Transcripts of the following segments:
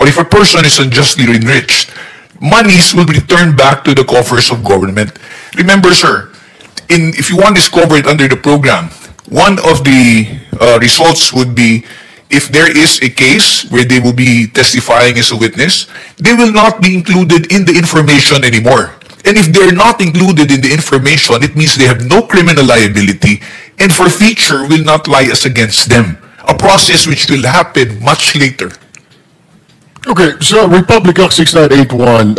or if a person is unjustly enriched, monies will be returned back to the coffers of government. Remember, sir, if you want this covered under the program, one of the results would be if there is a case where they will be testifying as a witness, they will not be included in the information anymore. And if they're not included in the information, it means they have no criminal liability, and forfeiture will not lie as against them. A process which will happen much later. Okay, so Republic Act 6981,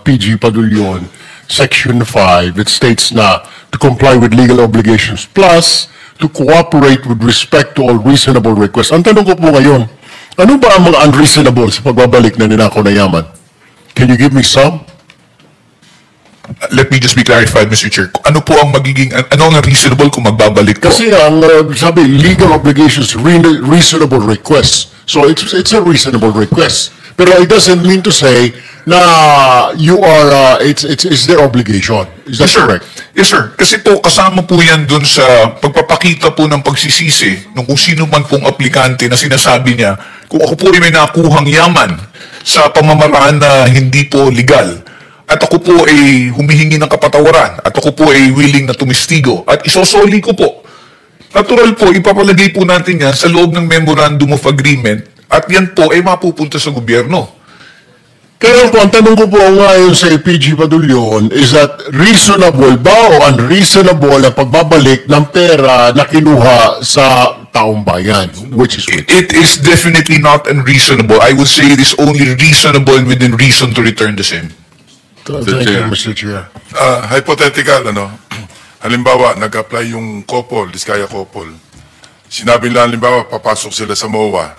PG Padulyon, Section 5, it states na to comply with legal obligations plus to cooperate with respect to all reasonable requests. Ang tanong ko po ngayon, ano ba ang mga unreasonable sa pagbabalik na ninakaw na yaman? Can you give me some? Let me just be clarified, Mr. Chair. Ano po ang magiging, ano ang reasonable kung magbabalik po? Kasi ang sabi, legal obligations, reasonable requests. So it's a reasonable request. Pero it doesn't mean to say na you are, it's their obligation. Is that correct? Yes, sir. Kasi po, kasama po yan dun sa pagpapakita po ng pagsisisi ng kung sino man pong aplikante na sinasabi niya, kung ako po rin may nakuhang yaman sa pamamaraan na hindi po legal, at ako po ay humihingi ng kapatawaran, at ako po ay willing na tumistigo, at isosoli ko po. Natural po, ipapalagay po natin yan sa loob ng Memorandum of Agreement, at yan po ay mapupunta sa gobyerno. Kaya po, ang tanong ko po ngayon sa PG Padulyon is that reasonable ba o unreasonable ang pagbabalik ng pera na kinuha sa taong bayan? Which is It is definitely not unreasonable. I would say it is only reasonable and within reason to return the same. Thank you, Mr. Chair. Hypothetical, halimbawa, nag-apply yung couple, Diskaya couple. Sinabi nila, halimbawa, papasok sila sa MOA.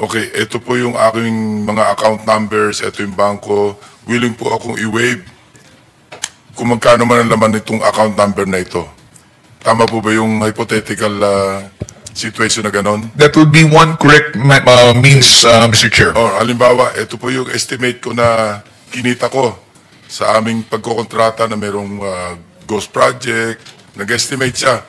Okay, ito po yung aking mga account numbers, ito yung bangko. Willing po akong i-waive kung magkano man ang laman nitong account number na ito. Tama po ba yung hypothetical situation na ganon? That would be one correct means, Mr. Chair. Or halimbawa, ito po yung estimate ko na kinita ko sa aming pagkokontrata na merong ghost project. Nag-estimate siya.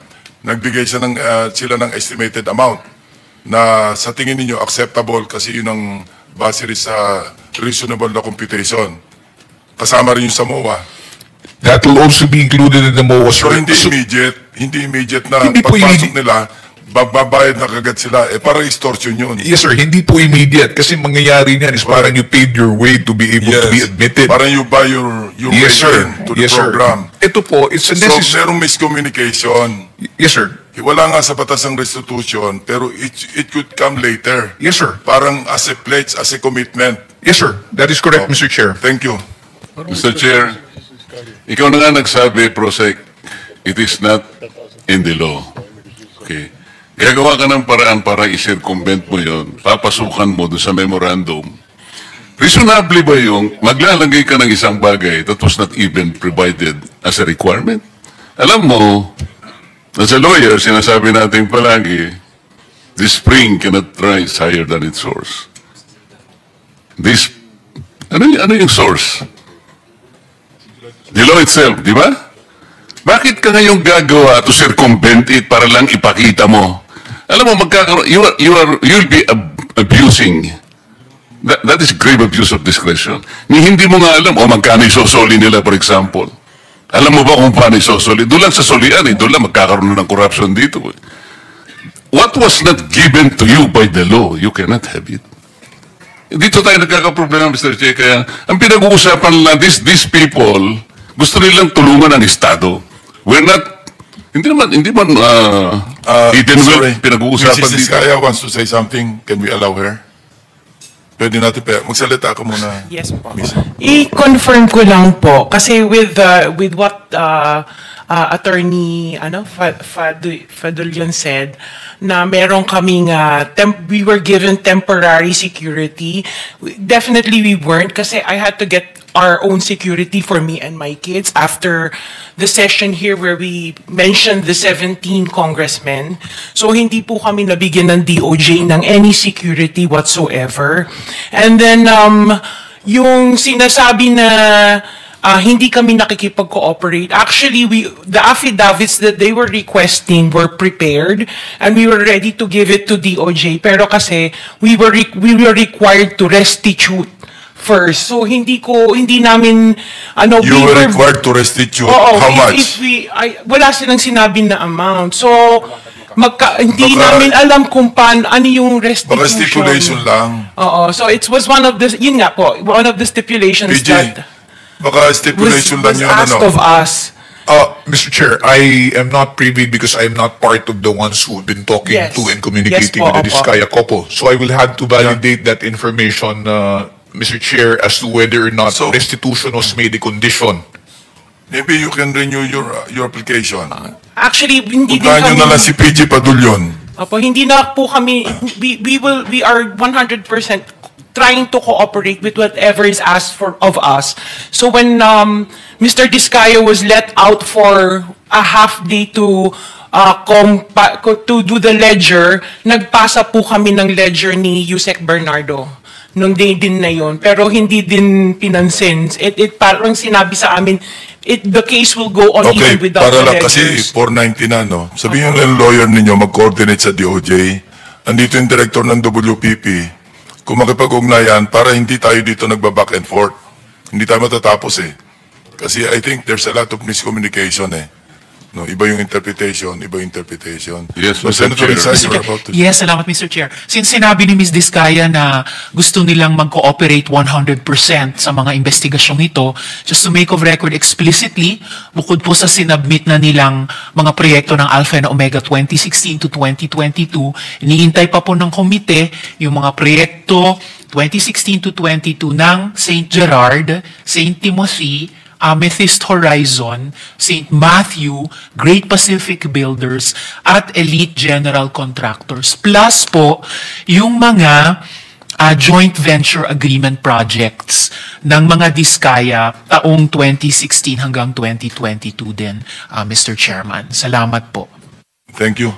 Nagbigay siya sila ng estimated amount na sa tingin ninyo acceptable kasi yun ang base rin sa reasonable na computation. Kasama rin yung sa MOA. That will also be included in the MOA. So hindi immediate na pagpasok nila, babayad na kagad sila. Parang extortion yun. Yes, sir. Hindi po immediate kasi mangyayari niyan is parang you paid your way to be able to be admitted. Parang you buy your way into the program. Ito po, it's a necessary... So, merong miscommunication. Yes, sir. Wala nga sa batas ng restitution, pero it could come later. Yes, sir. Parang as a pledge, as a commitment. Yes, sir. That is correct, Mr. Chair. Thank you. Mr. Chair, ikaw na nga nagsabi, Prosec, it is not in the law. Okay. Gagawa ka ng paraan para i-circumvent mo yun, papasukan mo doon sa memorandum. Reasonably ba yung maglalagay ka ng isang bagay that was not even provided as a requirement? Alam mo, as a lawyer, sinasabi natin palagi, this spring cannot rise higher than its source. Ano yung source? The law itself, di ba? Bakit ka ngayong gagawa to circumvent it para lang ipakita mo? Alam mo, you'll be abusing. That is grave abuse of discretion. Hindi mo nga alam, magkano isosoli nila, for example. Alam mo ba kung paano isosoli? Doon lang sa solian, doon lang magkakaroon ng corruption dito. What was not given to you by the law, you cannot have it. Dito tayo nagkakaproblema, Mr. Che. Kaya, ang pinag-uusapan lang, these people, gusto nilang tulungan ang Estado. We're not, hindi man, pinag-uusapan Mrs. Diskaya wants to say something. Can we allow her? Pwede natin magsalita ka muna. Yes po. I-confirm ko lang po kasi with what attorney Fadulyon said na meron kaming we were given temporary security. Definitely we weren't kasi I had to get our own security for me and my kids after the session here where we mentioned the 17 congressmen. So hindi po kami nabigyan ng DOJ ng any security whatsoever. And then yung sinasabi na hindi kami nakikipag-cooperate. Actually, the affidavits that they were requesting were prepared and we were ready to give it to DOJ. Pero kasi we were required to restitute first. So hindi namin You were required to restitute. Oo, How much? Wala silang sinabi na amount. So hindi namin alam kung ano yung restitution. Baka stipulation lang. Oo, so it was one of the, yun nga po, one of the stipulations PG, that baka stipulation lang was yun, asked of us. Mr. Chair, I am not privy because I am not part of the ones who have been talking Yes. to and communicating Yes po, with the opo. Diskaya couple. So I will have to validate that information, Mr. Chair, as to whether or not So- restitution was made a condition. Maybe you can renew your application. Actually, hindi din Puntahan nyo kami, na lang si PG Padulyon. Opo, hindi na po kami, we are 100% trying to cooperate with whatever is asked of us. So when Mr. Diskaya was let out for a half day to do the ledger, nagpasa po kami ng ledger ni Yusek Bernardo nung day din na yon, pero hindi din pinansin. It parang sinabi sa amin, the case will go on Okay, even without para the lang kasi ledgers. 490 na, no? Sabihin ng lawyer ninyo, mag-coordinate sa DOJ. Andito yung director ng WPP. Kung makipag-ugnayan, para hindi tayo dito nagba-back and forth. Hindi tayo matatapos eh. Kasi I think there's a lot of miscommunication eh. No, iba yung interpretation, iba yung interpretation. Yes, So, Mr. Senator Chair. Rizal, you're about to... Yes, salamat Mr. Chair. Since sinabi ni Ms. Diskaya na gusto nilang mag-cooperate 100% sa mga investigasyong ito, just to make of record explicitly, bukod po sa sinubmit na nilang mga proyekto ng Alpha and Omega 2016 to 2022, iniintay pa po ng komite yung mga proyekto 2016 to 22 ng St. Gerard, St. Timothy, Amethyst Horizon, St. Matthew, Great Pacific Builders, at Elite General Contractors. Plus po, yung mga joint venture agreement projects ng mga Diskaya taong 2016 hanggang 2022 din, Mr. Chairman. Salamat po. Thank you.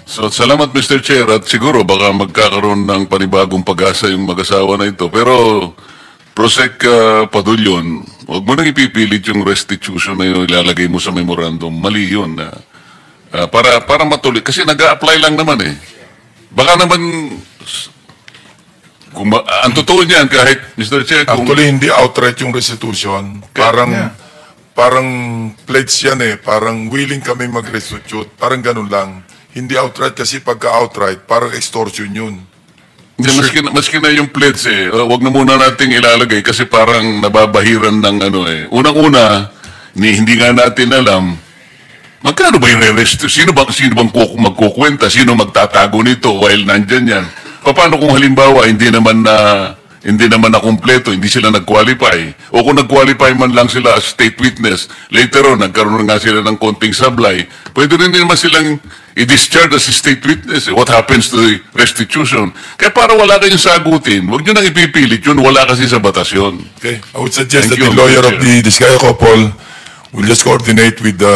So, salamat Mr. Chair at siguro baka magkakaroon ng panibagong pag-asa yung mag-asawa na ito. Pero, Prosec Padulyon, huwag mo nang ipipilit yung restitution na yun, ilalagay mo sa memorandum. Mali yun. Para matuloy. Kasi nag-a-apply lang naman eh. Baka naman, ang totoo niyan kahit, Mr. Chair, kung... Actually, hindi outright yung restitution. Parang pledge yan eh. Parang willing kami mag-restitute. Parang ganun lang. Hindi outright kasi pagka-outright, parang extortion yun. Hindi, maski na yung pledge eh, wag na muna nating ilalagay kasi parang nababahiran ng ano eh. Unang-una, hindi nga natin alam, magkano ba yung restitution? Sino bang magkukwenta? Sino magtatago nito while nandyan yan? Paano kung halimbawa, hindi naman na kumpleto, hindi sila nag-qualify. O kung nag-qualify man lang sila as state witness, later on, nagkaroon nga sila ng konting sablay, pwede rin naman silang i-discharge as state witness. What happens to the restitution? Kaya para wala kayong sagutin, huwag nyo nang ipipilit yun, wala kasi sa batas yun. Okay. I would suggest Thank that you, the lawyer Mr. of the Diskaya couple will just coordinate with the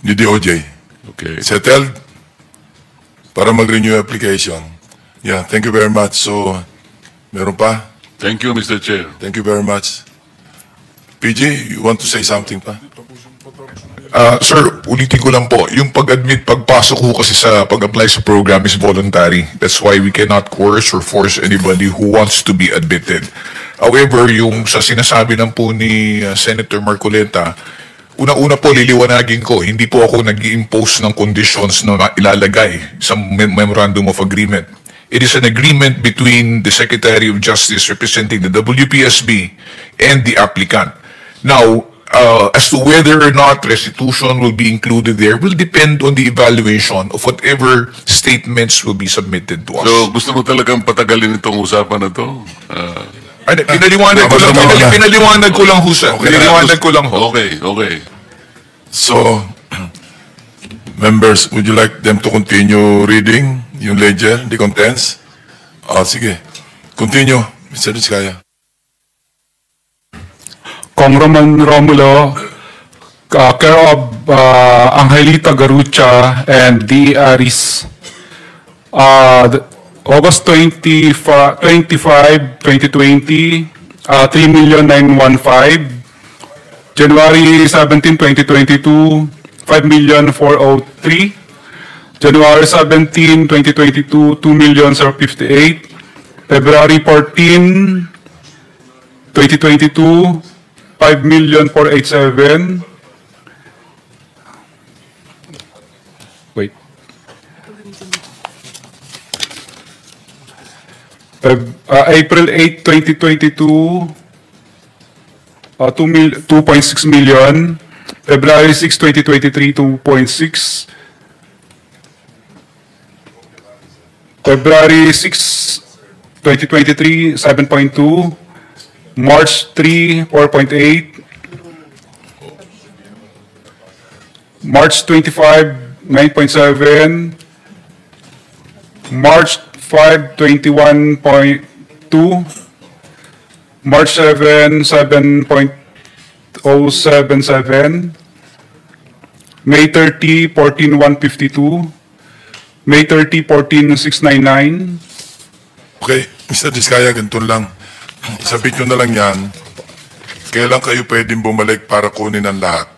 DOJ. Okay. Settled? Para mag-renew application. Yeah, thank you very much. So, meron pa? Thank you, Mr. Chair. Thank you very much. PG, you want to say something pa? Sir, ulitin ko lang po, yung pag-admit, pagpasok ko kasi sa pag-apply sa program is voluntary. That's why we cannot coerce or force anybody who wants to be admitted. However, yung sa sinasabi lang po ni Senator Marcoleta, una-una po liliwanagin ko, hindi po ako nag-i-impose ng conditions na ilalagay sa Memorandum of Agreement. It is an agreement between the Secretary of Justice representing the WPSB and the applicant. Now, as to whether or not restitution will be included there will depend on the evaluation of whatever statements will be submitted to us. So, gusto mo talagang patagalin itong usapan na to? Pinaliwanag ko lang ho, sir. Pinaliwanag ko lang ho. Okay, okay. So, members, would you like them to continue reading yung ledger, the contents? Sige. Continue, Mr. Diskaya. Kong Roman Romulo, care of Angelita Garucha and D. Aris, August 25, 2020, 3,915,000. January 17, 2022, 5,403,000. January 17, 2022, 2,058,000. February 14, 2022, 5,487,000. Wait. April 8, 2022, 2.6 million. February 6, 2023, 2.6. February 6, 2023, 7.2. March 3, 4.8. March 25, 9.7. March 5, 21.2. March 7, 7.077. May 30, 14,152. May 30, 14,699. Okay, Mr. Diskaya, ganito lang. Isabit nyo na lang yan. Kailan kayo pwedeng bumalik para kunin ang lahat?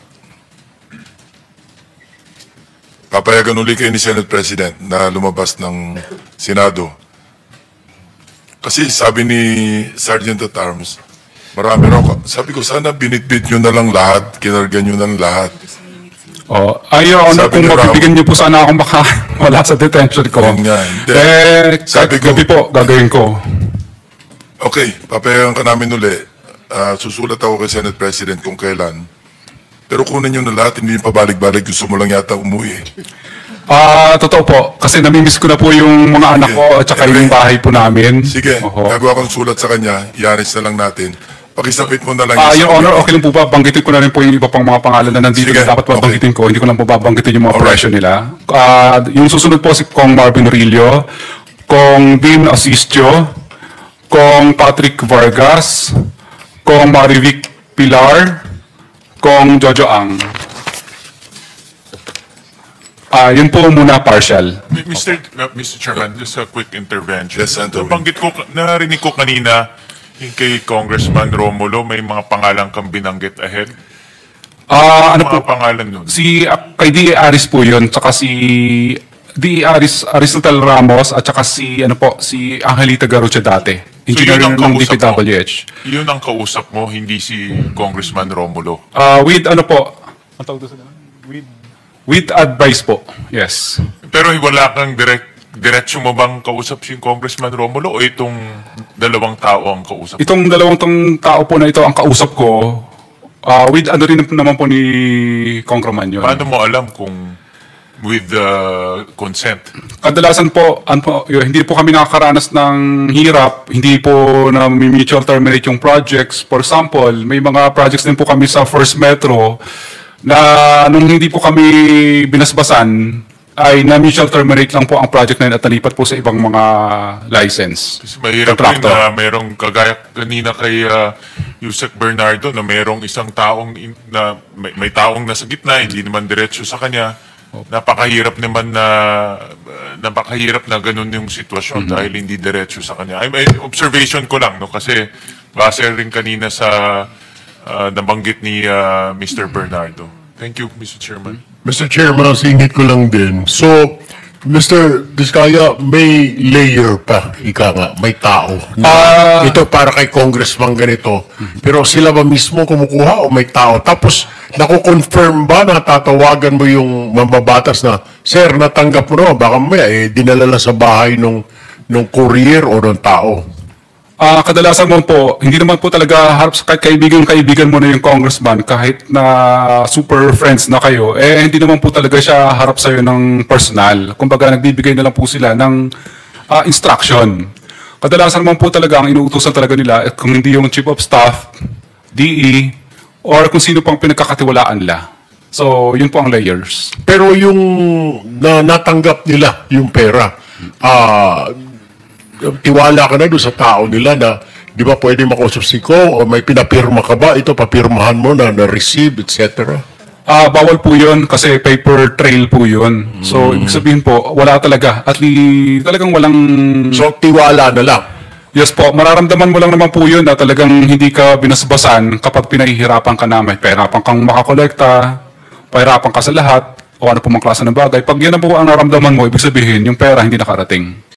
Papayagan uli kayo ni Senate President na lumabas ng Senado. Kasi sabi ni Sergeant at Arms, marami raw. Sabi ko, sana binitbit nyo na lang lahat, kinarga nyo na lang lahat. Oh, Your Honor, Sabi kung ni Ram- mabibigyan niyo po sana akong wala sa detention ko. Yun nga, hindi. Sabi Sabi ko- gabi po, gagawin ko. Okay, papayagan ka namin uli. Susulat ako kay Senate President kung kailan. Pero kunin nyo na lahat, hindi pabalik-balik. Gusto mo lang yata umuwi. Totoo po, kasi namimiss ko na po yung mga anak Sige. ko at saka yung bahay po namin. Sige, Oho. gagawa kong sulat sa kanya. Ianis na lang natin. Pakisabit mo na lang. Your Honor, okay lang po ba? Banggitin ko na rin po yung iba pang mga pangalan na nandito Sige, na dapat babanggitin ko. Hindi ko lang po babanggitin yung mga Alright. operation nila. Yung susunod po si Kong Marvin Orillo, Kong Dean Asistio, Kong Patrick Vargas, Kong Marivic Pilar, Kong Jojo Ang. Yun po muna partial. Mr. Chairman, just a quick intervention. Yes, Senator. Narinig ko kanina yung kay Congressman Romulo, may mga pangalan kang binanggit ahead. Ano po? Mga pangalan nun? Kay D. Aris po yun, tsaka si D. Aristotle Ramos, at tsaka si Angelita Garucha dati. Engineer yun ang ng kausap mo? DPWH. Yun ang kausap mo, hindi si Congressman Romulo. With ano po? Ang tawag doon sa ganun? With advice po. Yes. Pero wala kang diretso mo bang kausap si Congressman Romulo o itong dalawang tao ang kausap? Itong dalawang tao po na ito ang kausap ko, with ano rin naman po ni Congressman yun. Paano mo alam kung with consent? Kadalasan po, hindi po kami nakakaranas ng hirap, hindi po na mutual terminate yung projects. For example, may mga projects din po kami sa First Metro na nung hindi po kami binasbasan, ay na mutual terminate lang po ang project na yun at nalipat po sa ibang mga license. Kasi mahirap rin na merong kagaya kanina kay Yusek Bernardo na merong isang taong may taong nasa gitna, hindi naman diretso sa kanya. Napakahirap na ganun yung sitwasyon dahil hindi diretso sa kanya. Ay, observation ko lang, no, kasi base rin kanina sa nabanggit ni Mr. Bernardo. Thank you, Mr. Chairman. Mr. Chairman, singit ko lang din. So, Mr. Diskaya, may layer pa, ika nga, may tao. Na ito para kay congressman ganito. Pero sila ba mismo kumukuha o may tao? Tapos, nakukonfirm ba na tatawagan mo yung mambabatas na, Sir, natanggap mo naman, baka mamaya, dinala lang sa bahay nung courier o ng tao? Kadalasan mo po, hindi naman po talaga harap sa kaibigan mo na yung congressman kahit na super friends na kayo, hindi naman po talaga siya harap sa'yo ng personal. Kumbaga, nagbibigay na lang po sila ng instruction. Kadalasan naman po talaga ang inuutosan talaga nila kung hindi yung chief of staff, DE, or kung sino pang pinagkakatiwalaan nila. So, yun po ang layers. Pero yung natanggap nila, yung pera, tiwala ka na doon sa tao nila na di ba pwede makausap si Ko o may pinapirma ka ba? Ito papirmahan mo na na-receive, etc. Bawal po yun kasi paper trail po yun. So, ibig sabihin po, wala talaga. At talagang walang... So, tiwala na lang. Yes po, mararamdaman mo lang naman po yun na talagang hindi ka binasbasan kapag pinahihirapan ka na, may pahirapan kang makakolekta, pahirapan ka sa lahat, o ano po mang klase ng bagay. Pag yan na po ang naramdaman mo, ibig sabihin, yung pera hindi nakarating.